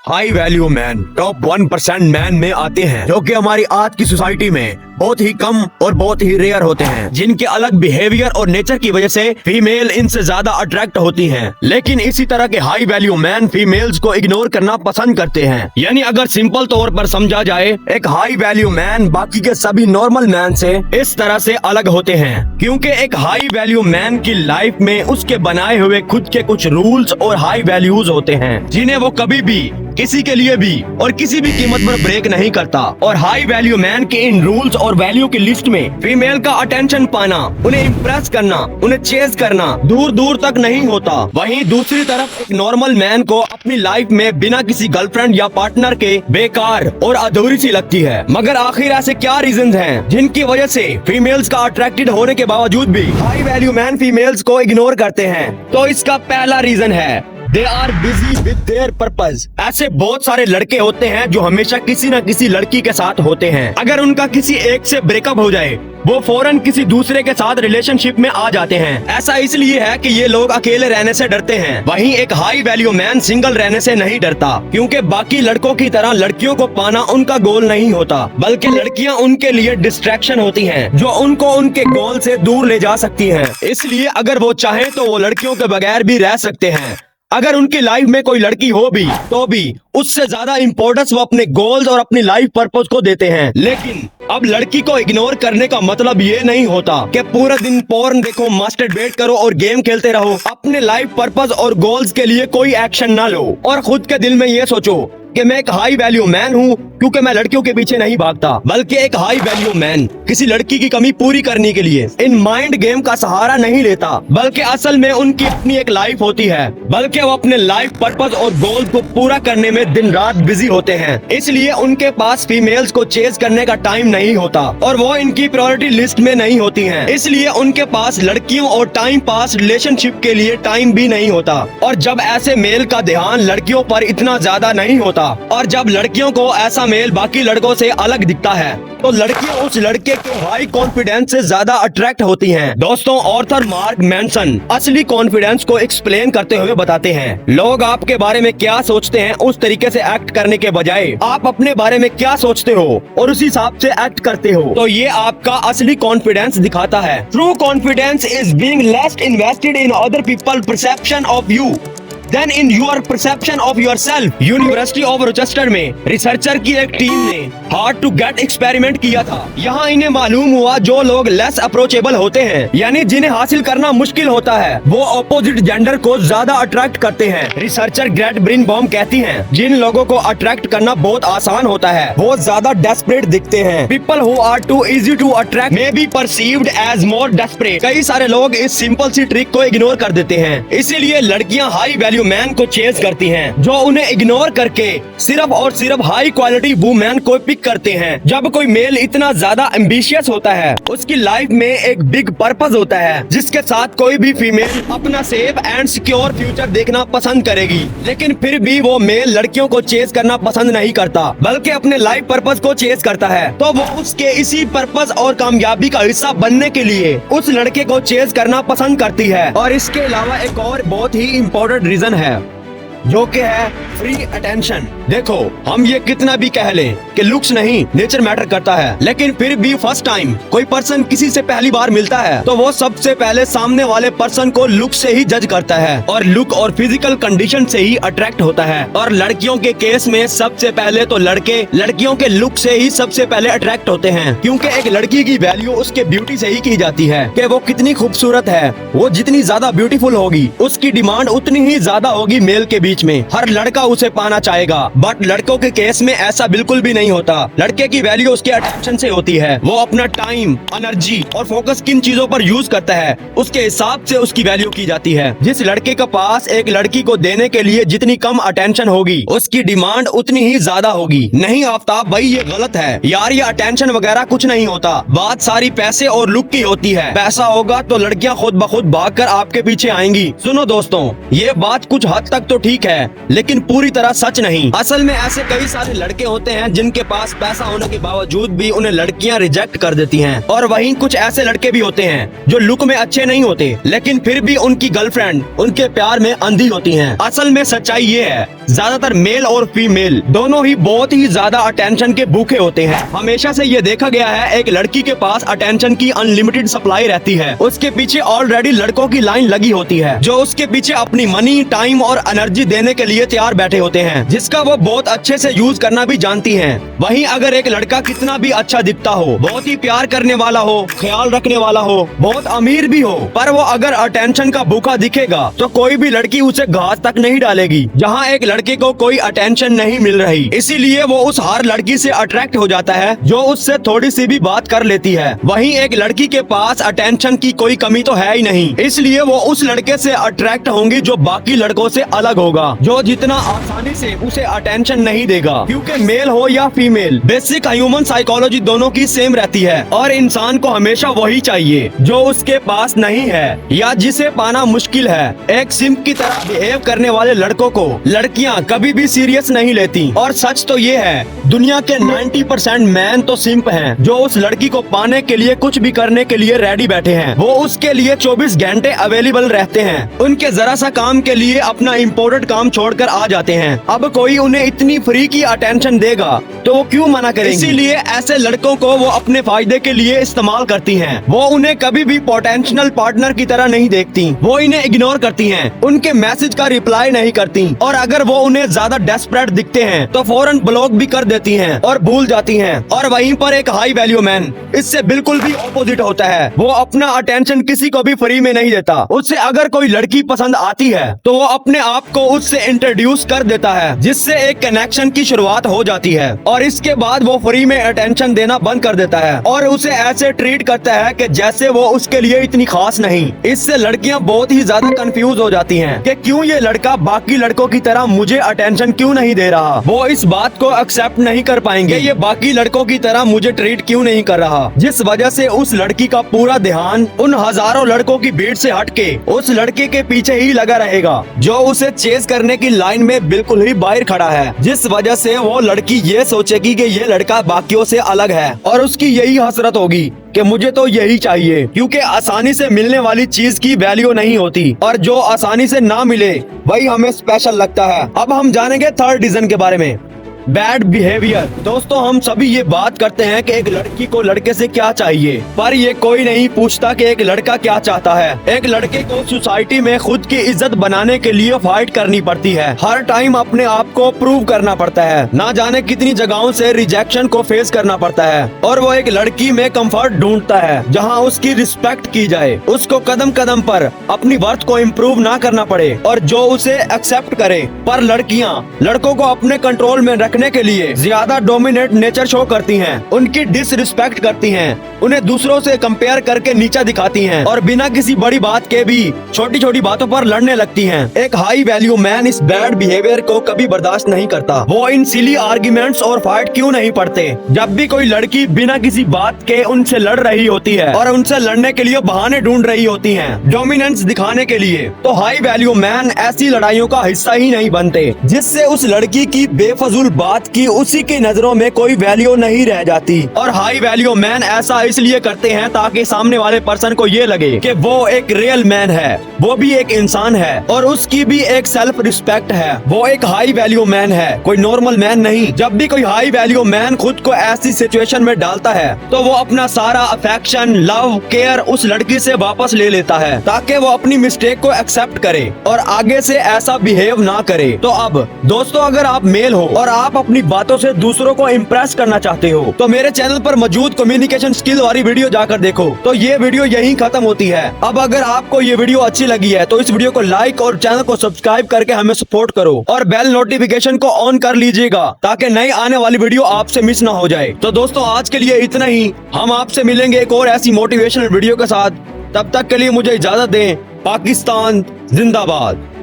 High value man top 1% man में आते हैं, जो कि हमारी आज की सोसाइटी में बहुत ही कम और बहुत ही रेयर होते हैं, जिनके अलग बिहेवियर और नेचर की वजह से फीमेल इनसे ज्यादा अट्रैक्ट होती हैं। लेकिन इसी तरह के हाई वैल्यू मैन फीमेल्स को इग्नोर करना पसंद करते हैं। यानी अगर सिंपल तौर पर समझा जाए, एक हाई वैल्यू मैन बाकी के सभी नॉर्मल मैन से इस तरह से अलग होते हैं, क्योंकि एक हाई वैल्यू मैन की लाइफ में उसके बनाए हुए खुद के कुछ रूल्स और हाई वैल्यूज होते हैं, जिन्हें वो कभी भी किसी के लिए भी और किसी भी कीमत पर ब्रेक नहीं करता। और हाई वैल्यू मैन के इन रूल्स और वैल्यू की लिस्ट में फीमेल का अटेंशन पाना, उन्हें इम्प्रेस करना, उन्हें चेज करना दूर दूर तक नहीं होता। वहीं दूसरी तरफ एक नॉर्मल मैन को अपनी लाइफ में बिना किसी गर्लफ्रेंड या पार्टनर के बेकार और अधूरी सी लगती है। मगर आखिर ऐसे क्या रीजंस हैं जिनकी वजह से फीमेल्स का अट्रैक्टेड होने के बावजूद भी हाई वैल्यू मैन फीमेल्स को इग्नोर करते हैं? तो इसका पहला रीजन है They are busy with their purpose। ऐसे बहुत सारे लड़के होते हैं जो हमेशा किसी न किसी लड़की के साथ होते हैं। अगर उनका किसी एक से ब्रेकअप हो जाए, वो फौरन किसी दूसरे के साथ रिलेशनशिप में आ जाते हैं। ऐसा इसलिए है कि ये लोग अकेले रहने से डरते हैं। वहीं एक हाई वैल्यू मैन सिंगल रहने से नहीं डरता, क्योंकि बाकी लड़कों की तरह लड़कियों को पाना उनका गोल नहीं होता, बल्कि लड़कियां उनके लिए डिस्ट्रैक्शन होती हैं, जो उनको उनके गोल से दूर ले जा सकती हैं। इसलिए अगर वो चाहे तो वो लड़कियों के बगैर भी रह सकते हैं। अगर उनकी लाइफ में कोई लड़की हो भी तो भी उससे ज्यादा इम्पोर्टेंस वो अपने गोल्स और अपनी लाइफ पर्पस को देते हैं। लेकिन अब लड़की को इग्नोर करने का मतलब ये नहीं होता कि पूरा दिन पोर्न देखो, मास्टरबेट करो और गेम खेलते रहो। अपने लाइफ पर्पस और गोल्स के लिए कोई एक्शन ना लो और खुद के दिल में ये सोचो कि मैं एक हाई वैल्यू मैन हूँ क्योंकि मैं लड़कियों के पीछे नहीं भागता, बल्कि एक हाई वैल्यू मैन किसी लड़की की कमी पूरी करने के लिए इन माइंड गेम का सहारा नहीं लेता, बल्कि असल में उनकी अपनी एक लाइफ होती है, बल्कि वो अपने लाइफ पर्पस और गोल को पूरा करने में दिन रात बिजी होते हैं। इसलिए उनके पास फीमेल्स को चेज करने का टाइम नहीं होता और वो इनकी प्रायोरिटी लिस्ट में नहीं होती हैं। इसलिए उनके पास लड़कियों और टाइम पास रिलेशनशिप के लिए टाइम भी नहीं होता। और जब ऐसे मेल का ध्यान लड़कियों पर इतना ज्यादा नहीं होता और जब लड़कियों को ऐसा मेल बाकी लड़कों से अलग दिखता है, तो लड़कियां उस लड़के के हाई कॉन्फिडेंस से ज्यादा अट्रैक्ट होती हैं। दोस्तों, ऑथर मार्क मैनसन असली कॉन्फिडेंस को एक्सप्लेन करते हुए बताते हैं, लोग आपके बारे में क्या सोचते हैं उस तरीके से एक्ट करने के बजाय आप अपने बारे में क्या सोचते हो और उस हिसाब से एक्ट करते हो, तो ये आपका असली कॉन्फिडेंस दिखाता है। True confidence is being less invested in other people perception of you then in your perception of yourself. University of Rochester में रिसर्चर की एक टीम ने हार्ड टू गेट एक्सपेरिमेंट किया था। यहाँ इन्हें मालूम हुआ जो लोग लेस अप्रोचेबल होते हैं, यानी जिन्हें हासिल करना मुश्किल होता है, वो ऑपोजिट जेंडर को ज्यादा अट्रैक्ट करते हैं। रिसर्चर ग्रेट ब्रिनबॉम कहती हैं, जिन लोगों को अट्रैक्ट करना बहुत आसान होता है वो ज्यादा डेस्परेट दिखते हैं। People who are too easy to attract may be perceived as more desperate. कई सारे लोग इस सिंपल सी ट्रिक को इग्नोर कर देते हैं। इसीलिए लड़कियां हाई वैल्यू मैन को चेज करती हैं, जो उन्हें इग्नोर करके सिर्फ और सिर्फ हाई क्वालिटी वुमेन को पिक करते हैं। जब कोई मेल इतना ज्यादा एम्बिशियस होता है, उसकी लाइफ में एक बिग पर्पस होता है जिसके साथ कोई भी फीमेल अपना सेफ एंड सिक्योर फ्यूचर देखना पसंद करेगी, लेकिन फिर भी वो मेल लड़कियों को चेज करना पसंद नहीं करता, बल्कि अपने लाइफ पर्पस को चेज करता है। तो वो उसके इसी पर्पस और कामयाबी का हिस्सा बनने के लिए उस लड़के को चेज करना पसंद करती है। और इसके अलावा एक और बहुत ही इम्पोर्टेंट रीजन है, जो कि है फ्री अटेंशन। देखो, हम ये कितना भी कह लें कि लुक्स नहीं, नेचर मैटर करता है, लेकिन फिर भी फर्स्ट टाइम कोई पर्सन किसी से पहली बार मिलता है तो वो सबसे पहले सामने वाले पर्सन को लुक से ही जज करता है और लुक और फिजिकल कंडीशन से ही अट्रैक्ट होता है। और लड़कियों के केस में सबसे पहले तो लड़के लड़कियों के लुक से ही सबसे पहले अट्रैक्ट होते हैं, क्योंकि एक लड़की की वैल्यू उसके ब्यूटी से ही की जाती है कि वो कितनी खूबसूरत है। वो जितनी ज्यादा ब्यूटीफुल होगी, उसकी डिमांड उतनी ही ज्यादा होगी मेल के बीच में। हर लड़का उसे पाना चाहेगा, बट लड़कों के केस में ऐसा बिल्कुल भी नहीं होता। लड़के की वैल्यू उसके अटेंशन से होती है। वो अपना टाइम, एनर्जी और फोकस किन चीजों पर यूज करता है, उसके हिसाब से उसकी वैल्यू की जाती है। जिस लड़के के पास एक लड़की को देने के लिए जितनी कम अटेंशन होगी, उसकी डिमांड उतनी ही ज्यादा होगी। नहीं आफ्ताब भाई, ये गलत है यार, ये अटेंशन वगैरह कुछ नहीं होता। बात सारी पैसे और लुक की होती है। पैसा होगा तो लड़कियां खुद ब खुद भाग कर आपके पीछे आएंगी। सुनो दोस्तों, ये बात कुछ हद तक तो ठीक फेक है लेकिन पूरी तरह सच नहीं। असल में ऐसे कई सारे लड़के होते हैं जिनके पास पैसा होने के बावजूद भी उन्हें लड़कियां रिजेक्ट कर देती हैं, और वहीं कुछ ऐसे लड़के भी होते हैं जो लुक में अच्छे नहीं होते लेकिन फिर भी उनकी गर्लफ्रेंड उनके प्यार में अंधी होती हैं। असल में सच्चाई ये है, ज्यादातर मेल और फीमेल दोनों ही बहुत ही ज्यादा अटेंशन के भूखे होते हैं। हमेशा से ये देखा गया है, एक लड़की के पास अटेंशन की अनलिमिटेड सप्लाई रहती है, उसके पीछे ऑलरेडी लड़कों की लाइन लगी होती है जो उसके पीछे अपनी मनी, टाइम और एनर्जी देने के लिए तैयार बैठे होते हैं, जिसका वो बहुत अच्छे से यूज करना भी जानती हैं। वहीं अगर एक लड़का कितना भी अच्छा दिखता हो, बहुत ही प्यार करने वाला हो, ख्याल रखने वाला हो, बहुत अमीर भी हो, पर वो अगर अटेंशन का भूखा दिखेगा तो कोई भी लड़की उसे घास तक नहीं डालेगी। जहाँ एक लड़के को कोई अटेंशन नहीं मिल रही, इसीलिए वो उस हर लड़की से अट्रैक्ट हो जाता है जो उससे थोड़ी सी भी बात कर लेती है। वहीं एक लड़की के पास अटेंशन की कोई कमी तो है ही नहीं, इसलिए वो उस लड़के से अट्रैक्ट होंगी जो बाकी लड़कों से अलग होगा, जो जितना आसानी से उसे अटेंशन नहीं देगा। क्योंकि मेल हो या फीमेल, बेसिक ह्यूमन साइकोलॉजी दोनों की सेम रहती है और इंसान को हमेशा वही चाहिए जो उसके पास नहीं है या जिसे पाना मुश्किल है। एक सिम्प की तरह बिहेव करने वाले लड़कों को लड़कियां कभी भी सीरियस नहीं लेती, और सच तो ये है, दुनिया के 90% मैन तो सिम्प हैं जो उस लड़की को पाने के लिए कुछ भी करने के लिए रेडी बैठे हैं। वो उसके लिए 24 घंटे अवेलेबल रहते हैं, उनके जरा सा काम के लिए अपना इम्पोर्टेंट काम छोड़कर आ जाते हैं। अब कोई उन्हें इतनी फ्री की अटेंशन देगा तो वो क्यों मना करेंगे। इसीलिए ऐसे लड़कों को वो अपने फायदे के लिए इस्तेमाल करती हैं। वो उन्हें कभी भी पोटेंशियल पार्टनर की तरह नहीं देखती, वो इन्हें इग्नोर करती हैं, उनके मैसेज का रिप्लाई नहीं करती, और अगर वो उन्हें ज्यादा डेस्परेट दिखते हैं तो फौरन ब्लॉक भी कर देती हैं और भूल जाती हैं। और वहीं पर एक हाई वैल्यू मैन इससे बिल्कुल भी ऑपोजिट होता है, वो अपना अटेंशन किसी को भी फ्री में नहीं देता। उससे अगर कोई लड़की पसंद आती है तो वो अपने आप को उससे इंट्रोड्यूस कर देता है, जिससे एक कनेक्शन की शुरुआत हो जाती है, और इसके बाद वो फ्री में अटेंशन देना बंद कर देता है और उसे ऐसे ट्रीट करता है कि जैसे वो उसके लिए इतनी खास नहीं। इससे लड़कियां बहुत ही ज्यादा कंफ्यूज हो जाती हैं कि क्यों ये लड़का बाकी लड़कों की तरह मुझे अटेंशन क्यों नहीं दे रहा। वो इस बात को एक्सेप्ट नहीं कर पाएंगे ये बाकी लड़कों की तरह मुझे ट्रीट क्यों नहीं कर रहा, जिस वजह से उस लड़की का पूरा ध्यान उन हजारों लड़कों की भीड़ से हटके उस लड़के के पीछे ही लगा रहेगा जो उसे चेस करने की लाइन में बिल्कुल ही बाहर खड़ा है, जिस वजह से वो लड़की ये सोचेगी कि ये लड़का बाकियों से अलग है और उसकी यही हसरत होगी कि मुझे तो यही चाहिए। क्योंकि आसानी से मिलने वाली चीज की वैल्यू नहीं होती और जो आसानी से ना मिले वही हमें स्पेशल लगता है। अब हम जानेंगे थर्ड रीजन के बारे में, बैड बिहेवियर। दोस्तों, हम सभी ये बात करते हैं कि एक लड़की को लड़के से क्या चाहिए, पर ये कोई नहीं पूछता कि एक लड़का क्या चाहता है। एक लड़के को सोसाइटी में खुद की इज्जत बनाने के लिए फाइट करनी पड़ती है, हर टाइम अपने आप को प्रूव करना पड़ता है, ना जाने कितनी जगहों से रिजेक्शन को फेस करना पड़ता है, और वो एक लड़की में कंफर्ट ढूंढता है जहाँ उसकी रिस्पेक्ट की जाए, उसको कदम कदम पर अपनी वर्थ को इम्प्रूव ना करना पड़े और जो उसे एक्सेप्ट करे। पर लड़कियाँ लड़कों को अपने कंट्रोल में रखने के लिए ज्यादा डोमिनेट नेचर शो करती हैं, उनकी डिसरिस्पेक्ट करती हैं, उन्हें दूसरों से कंपेयर करके नीचा दिखाती हैं और बिना किसी बड़ी बात के भी छोटी छोटी बातों पर लड़ने लगती हैं। एक हाई वैल्यू मैन इस बैड बिहेवियर को कभी बर्दाश्त नहीं करता। वो इन सिली आर्ग्यूमेंट्स और फाइट क्यों नहीं पड़ते जब भी कोई लड़की बिना किसी बात के उनसे लड़ रही होती है और उनसे लड़ने के लिए बहाने ढूंढ रही होती है डोमिनेंस दिखाने के लिए। तो हाई वैल्यू मैन ऐसी लड़ाइयों का हिस्सा ही नहीं बनते, जिससे उस लड़की की बेफजूल बात की उसी की नजरों में कोई वैल्यू नहीं रह जाती। और हाई वैल्यू मैन ऐसा इसलिए करते हैं ताकि सामने वाले पर्सन को ये लगे कि वो एक रियल मैन है, वो भी एक इंसान है और उसकी भी एक सेल्फ रिस्पेक्ट है, वो एक हाई वैल्यू मैन है, कोई नॉर्मल मैन नहीं। जब भी कोई हाई वैल्यू मैन खुद को ऐसी सिचुएशन में डालता है तो वो अपना सारा अफेक्शन, लव, केयर उस लड़की से वापस ले लेता है ताकि वो अपनी मिस्टेक को एक्सेप्ट करे और आगे से ऐसा बिहेव ना करे। तो अब दोस्तों, अगर आप मेल हो और आप अपनी बातों से दूसरों को इम्प्रेस करना चाहते हो तो मेरे चैनल पर मौजूद कम्युनिकेशन स्किल वाली वीडियो जाकर देखो। तो ये वीडियो यहीं खत्म होती है। अब अगर आपको ये वीडियो अच्छी लगी है तो इस वीडियो को लाइक और चैनल को सब्सक्राइब करके हमें सपोर्ट करो और बेल नोटिफिकेशन को ऑन कर लीजिएगा ताकि नई आने वाली वीडियो आपसे मिस ना हो जाए। तो दोस्तों, आज के लिए इतना ही। हम आपसे मिलेंगे एक और ऐसी मोटिवेशनल वीडियो के साथ। तब तक के लिए मुझे इजाजत दें। पाकिस्तान जिंदाबाद।